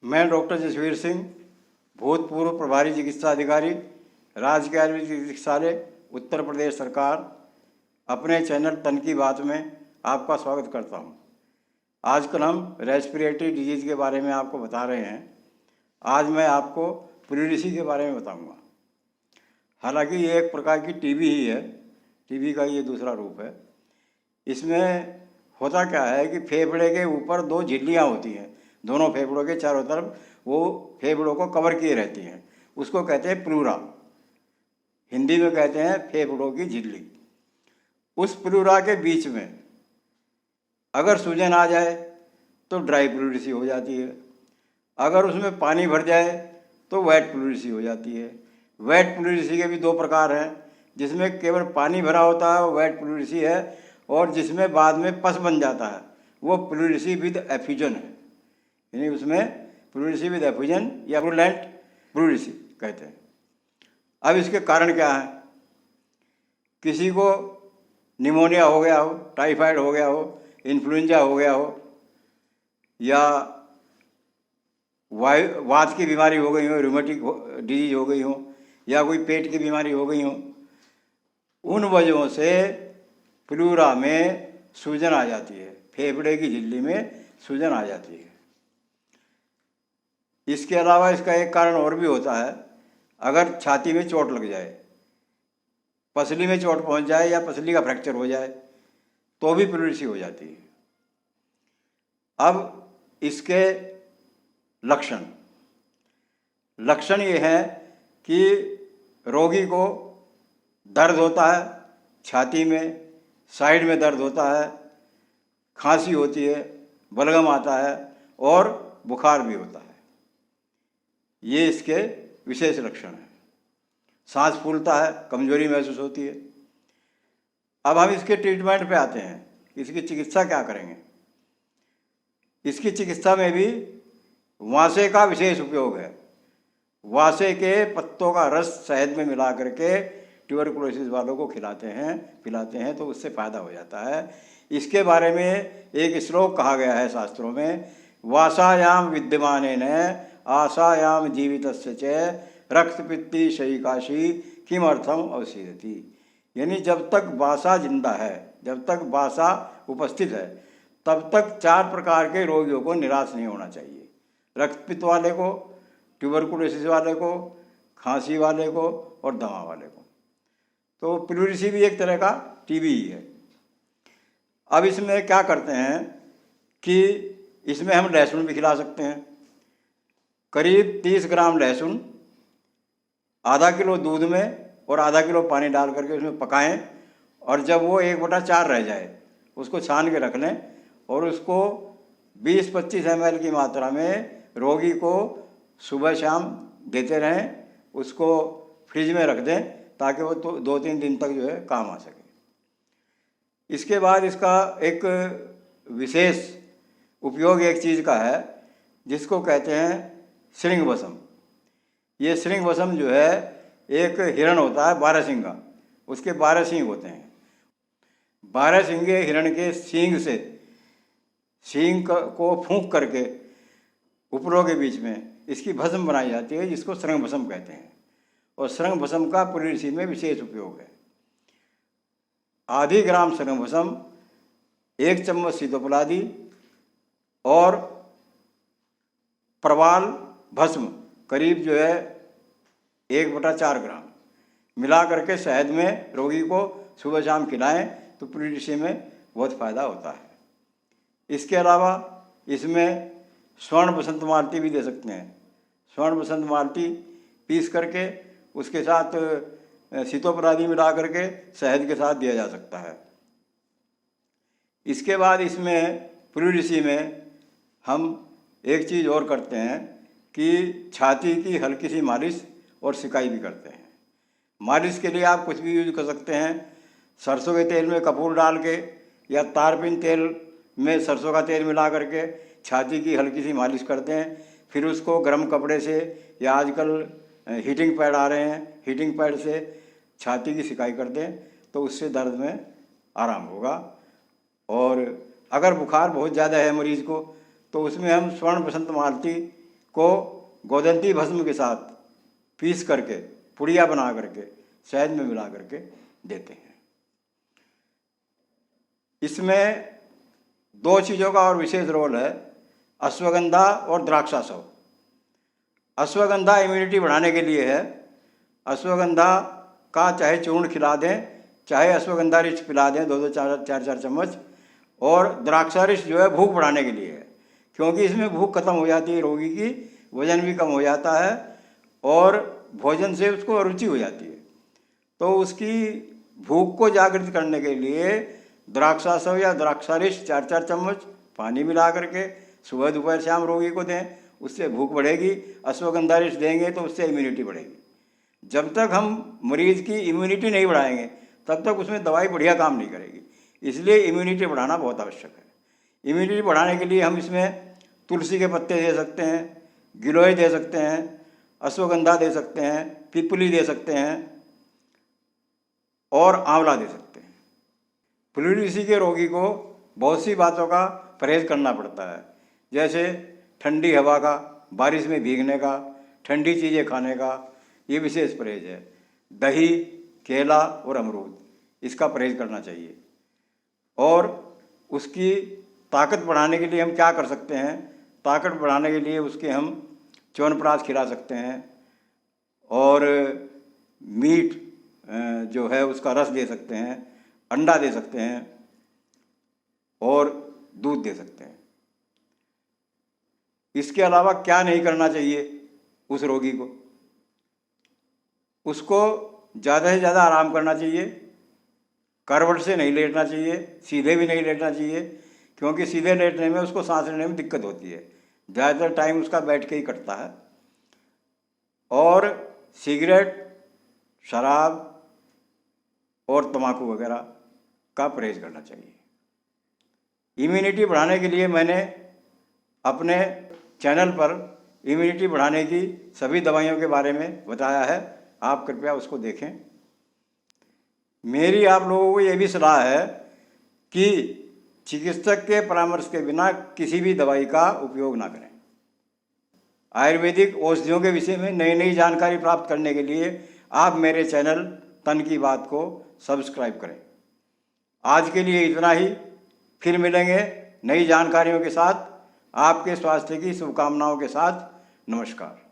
मैं डॉक्टर जसवीर सिंह, भूतपूर्व प्रभारी चिकित्सा अधिकारी, राजकीय आयुर्वेदिक चिकित्सालय, उत्तर प्रदेश सरकार, अपने चैनल तन की बात में आपका स्वागत करता हूं। आजकल हम रेस्पिरेटरी डिजीज़ के बारे में आपको बता रहे हैं। आज मैं आपको प्लूरिसी के बारे में बताऊंगा। हालांकि ये एक प्रकार की टीबी ही है, टीबी का ये दूसरा रूप है। इसमें होता क्या है कि फेफड़े के ऊपर दो झिल्लियाँ होती हैं, दोनों फेफड़ों के चारों तरफ वो फेफड़ों को कवर किए रहती हैं, उसको कहते हैं प्लूरा। हिंदी में कहते हैं फेफड़ों की झिल्ली। उस प्लूरा के बीच में अगर सूजन आ जाए तो ड्राई प्लूरिसी हो जाती है। अगर उसमें पानी भर जाए तो वेट प्लूरिसी हो जाती है। वेट प्लूरिसी के भी दो प्रकार हैं, जिसमें केवल पानी भरा होता है वो वेट प्लूरिसी है, और जिसमें बाद में पस बन जाता है वो प्लूरिसी विद एफ्यूजन है। यानी उसमें प्लूरिसी विद एफ्यूजन या प्लूरेंट प्लूरिसी कहते हैं। अब इसके कारण क्या है? किसी को निमोनिया हो गया हो, टाइफाइड हो गया हो, इन्फ्लुएंजा हो गया हो, या वात की बीमारी हो गई हो, रूमेटिक डिजीज हो गई हो, या कोई पेट की बीमारी हो गई हो, उन वजहों से प्लूरा में सूजन आ जाती है, फेफड़े की झिल्ली में सूजन आ जाती है। इसके अलावा इसका एक कारण और भी होता है। अगर छाती में चोट लग जाए, पसली में चोट पहुंच जाए या पसली का फ्रैक्चर हो जाए तो भी प्लूरिसी हो जाती है। अब इसके लक्षण ये हैं कि रोगी को दर्द होता है, छाती में साइड में दर्द होता है, खांसी होती है, बलगम आता है और बुखार भी होता है। ये इसके विशेष लक्षण हैं। सांस फूलता है, कमजोरी महसूस होती है। अब हम इसके ट्रीटमेंट पे आते हैं, इसकी चिकित्सा क्या करेंगे। इसकी चिकित्सा में भी वासे का विशेष उपयोग है। वासे के पत्तों का रस शहद में मिला करके ट्यूबरकुलोसिस वालों को पिलाते हैं तो उससे फायदा हो जाता है। इसके बारे में एक श्लोक कहा गया है शास्त्रों में, वासायाम विद्यमानेन आशायाम जीवितस्य च रक्तपित्ती शयिकाशी किमर्थम अवसीदति। यानी जब तक वासा जिंदा है, जब तक वासा उपस्थित है, तब तक 4 प्रकार के रोगियों को निराश नहीं होना चाहिए। रक्तपित्त वाले को, ट्यूबरकुलोसिस वाले को, खांसी वाले को और दमा वाले को। तो प्लूरिसी भी एक तरह का टीबी ही है। अब इसमें क्या करते हैं कि इसमें हम लहसुन भी खिला सकते हैं। करीब 30 ग्राम लहसुन आधा किलो दूध में और आधा किलो पानी डाल करके उसमें पकाएं, और जब वो 1/4 रह जाए उसको छान के रख लें, और उसको 20-25 ml की मात्रा में रोगी को सुबह शाम देते रहें। उसको फ्रिज में रख दें ताकि वो तो 2-3 दिन तक जो है काम आ सके। इसके बाद इसका एक विशेष उपयोग एक चीज़ का है जिसको कहते हैं श्रृंगवसम। ये श्रृंगवसम जो है एक हिरण होता है 12 सिंगा, उसके 12 सींग होते हैं। 12 सिंगे हिरण के सींग से सींग को फूंक करके उपरों के बीच में इसकी भस्म बनाई जाती है, जिसको श्रृंगभस्म कहते हैं। और श्रृंगभस्म का प्लूरिसी में विशेष उपयोग है। आधी ग्राम श्रृंगभस्म, 1 चम्मच सीतोपलादी और प्रवाल भस्म करीब जो है 1/4 ग्राम मिला करके शहद में रोगी को सुबह शाम खिलाएं तो प्लूरिसी में बहुत फ़ायदा होता है। इसके अलावा इसमें स्वर्ण बसंत मालती भी दे सकते हैं। स्वर्ण बसंत मालती पीस करके उसके साथ सीतोपलादी मिला करके शहद के साथ दिया जा सकता है। इसके बाद इसमें प्लूरिसी में हम एक चीज़ और करते हैं कि छाती की हल्की सी मालिश और सिकाई भी करते हैं। मालिश के लिए आप कुछ भी यूज कर सकते हैं। सरसों के तेल में कपूर डाल के या तारपीन तेल में सरसों का तेल मिला करके छाती की हल्की सी मालिश करते हैं। फिर उसको गर्म कपड़े से, या आजकल हीटिंग पैड आ रहे हैं, हीटिंग पैड से छाती की सिकाई कर दें तो उससे दर्द में आराम होगा। और अगर बुखार बहुत ज़्यादा है मरीज़ को तो उसमें हम स्वर्ण बसंत मालती को गोदंती भस्म के साथ पीस करके पुड़िया बना करके शहद में मिला करके देते हैं। इसमें 2 चीज़ों का और विशेष रोल है, अश्वगंधा और द्राक्षासव। अश्वगंधा इम्यूनिटी बढ़ाने के लिए है। अश्वगंधा का चाहे चूर्ण खिला दें, चाहे अश्वगंधा रिष्ट पिला दें 2-2 4-4 चम्मच। और द्राक्षारिष्ट जो है भूख बढ़ाने के लिए है, क्योंकि इसमें भूख खत्म हो जाती है रोगी की, वजन भी कम हो जाता है और भोजन से उसको अरुचि हो जाती है। तो उसकी भूख को जागृत करने के लिए द्राक्षासव या द्राक्षारिष्ट 4-4 चम्मच पानी मिला करके सुबह दोपहर शाम रोगी को दें, उससे भूख बढ़ेगी। अश्वगंधारिष्ट देंगे तो उससे इम्यूनिटी बढ़ेगी। जब तक हम मरीज़ की इम्यूनिटी नहीं बढ़ाएंगे तब तक उसमें दवाई बढ़िया काम नहीं करेगी। इसलिए इम्यूनिटी बढ़ाना बहुत आवश्यक है। इम्यूनिटी बढ़ाने के लिए हम इसमें तुलसी के पत्ते दे सकते हैं, गिलोय दे सकते हैं, अश्वगंधा दे सकते हैं, पिपली दे सकते हैं और आंवला दे सकते हैं। प्लूरिसी के रोगी को बहुत सी बातों का परहेज़ करना पड़ता है, जैसे ठंडी हवा का, बारिश में भीगने का, ठंडी चीज़ें खाने का, ये विशेष परहेज़ है। दही, केला और अमरूद, इसका परहेज़ करना चाहिए। और उसकी ताकत बढ़ाने के लिए हम क्या कर सकते हैं? ताकत बढ़ाने के लिए उसके हम च्यवनप्राश खिला सकते हैं और मीट जो है उसका रस दे सकते हैं, अंडा दे सकते हैं और दूध दे सकते हैं। इसके अलावा क्या नहीं करना चाहिए उस रोगी को? उसको ज़्यादा से ज़्यादा आराम करना चाहिए, करवट से नहीं लेटना चाहिए, सीधे भी नहीं लेटना चाहिए, क्योंकि सीधे लेटने में उसको सांस लेने में दिक्कत होती है। ज़्यादातर टाइम उसका बैठ के ही कटता है। और सिगरेट, शराब और तम्बाकू वगैरह का परहेज़ करना चाहिए। इम्यूनिटी बढ़ाने के लिए मैंने अपने चैनल पर इम्यूनिटी बढ़ाने की सभी दवाइयों के बारे में बताया है, आप कृपया उसको देखें। मेरी आप लोगों को ये भी सलाह है कि चिकित्सक के परामर्श के बिना किसी भी दवाई का उपयोग ना करें। आयुर्वेदिक औषधियों के विषय में नई नई जानकारी प्राप्त करने के लिए आप मेरे चैनल तन की बात को सब्सक्राइब करें। आज के लिए इतना ही, फिर मिलेंगे नई जानकारियों के साथ। आपके स्वास्थ्य की शुभकामनाओं के साथ, नमस्कार।